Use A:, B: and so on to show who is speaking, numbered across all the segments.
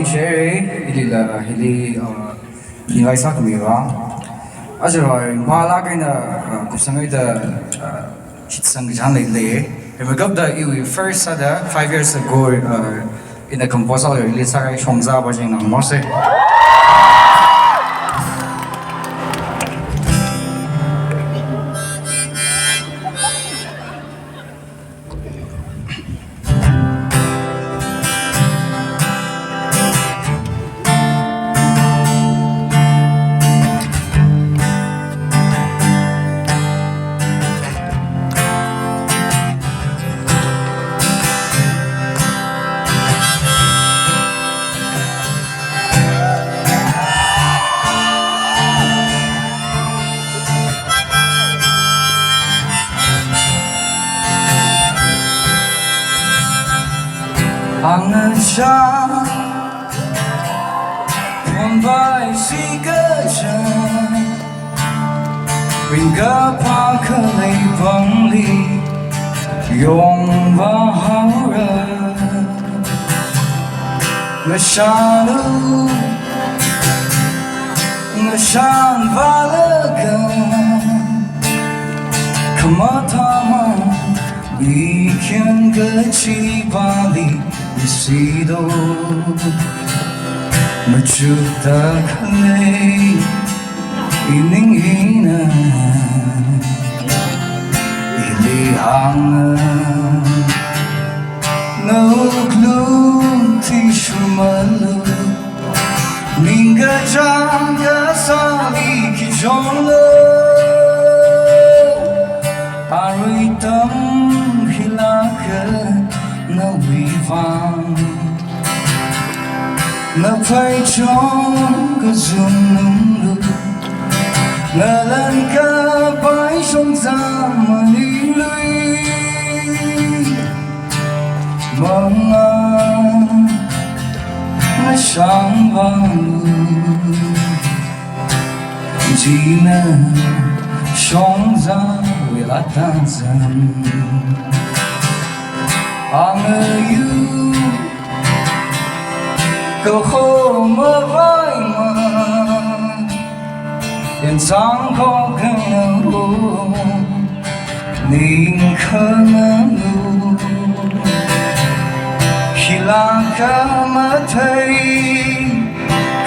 A: ni share ili la hili ni vai sa kami ba ajoi mala kaina kusangai da chitsang jan le we got the you first ada 5 years ago in the composer release sai shongza ba jing nang mo se Ang siya Buong bay si ka dyan Ring ka pa kalay bang li Yung bahara Masyado Masyang balagan Kamatama Bikin kecil balik Sido Majuta kalay Ining-ina Ilihangan Nauglong ti shumalo Ningga jangga sali ki jonglo Aritam hilakan na vivang na phải trong cái rừng nung na lần cả bãi sông ra mà đi lui mong na sáng vàng chỉ na sông ra về lá tan dần Ang yu Câu khô mơ vai mà Yên sáng có gần nụ Ninh khơ nụ Khi là cả mà thấy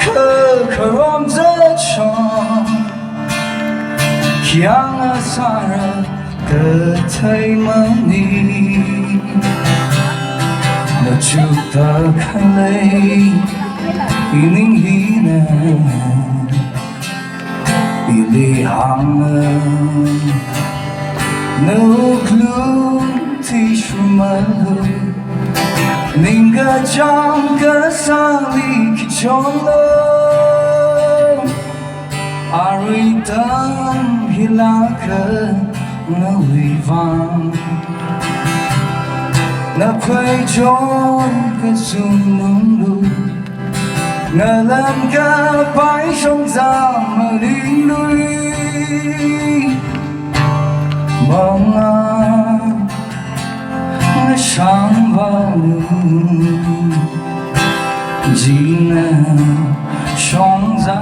A: Khơ khơ rõm rất tròn Khi ang ở xa ra Cơ thấy mà đi Majuta kalay Ining-hina Ilihangan Nauglong ti shumalo Ningga jangga sali ki jonglo Aritam hilakan na vivang Na quay trốn cái rừng nung lu Ngờ lần cả bãi sông ra mà đi lui Mong nó sáng vào Chỉ nè sông ra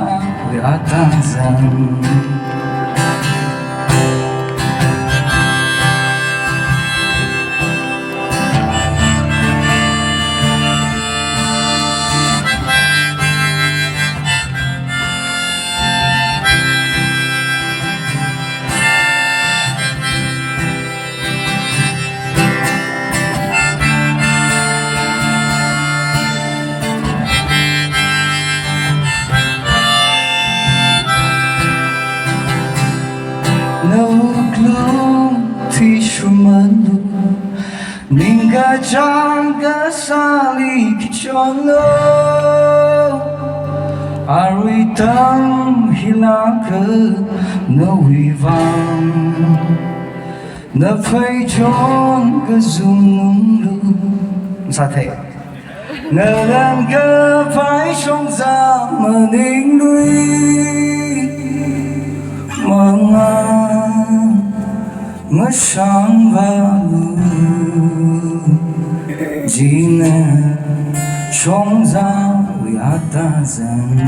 A: về tan dần Nauglong ti shumalo Ningga jangga sali ki jonglo Aritam hilakan na vivang Na phải trốn cái rừng nung lu Sao thế? Ngờ lần cả phải sông ra mà ninh lui Mong ngỡ sáng vào Chỉ nè trong ra Yatazan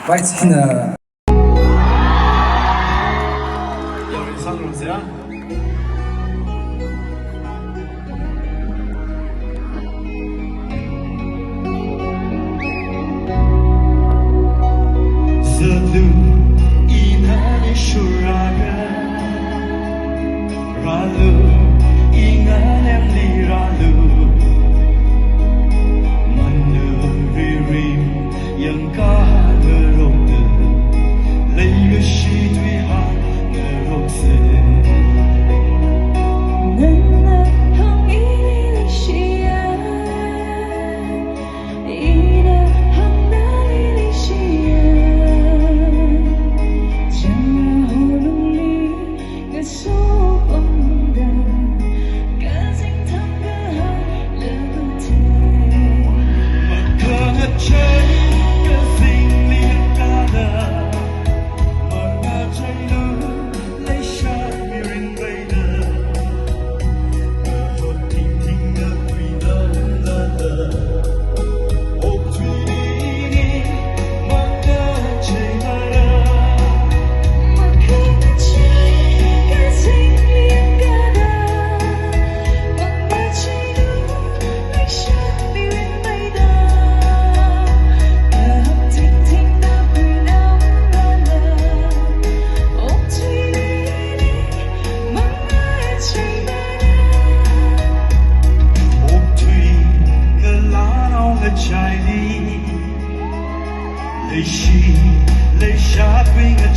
A: Right in a
B: Lê Shi, Lê Sha Quyên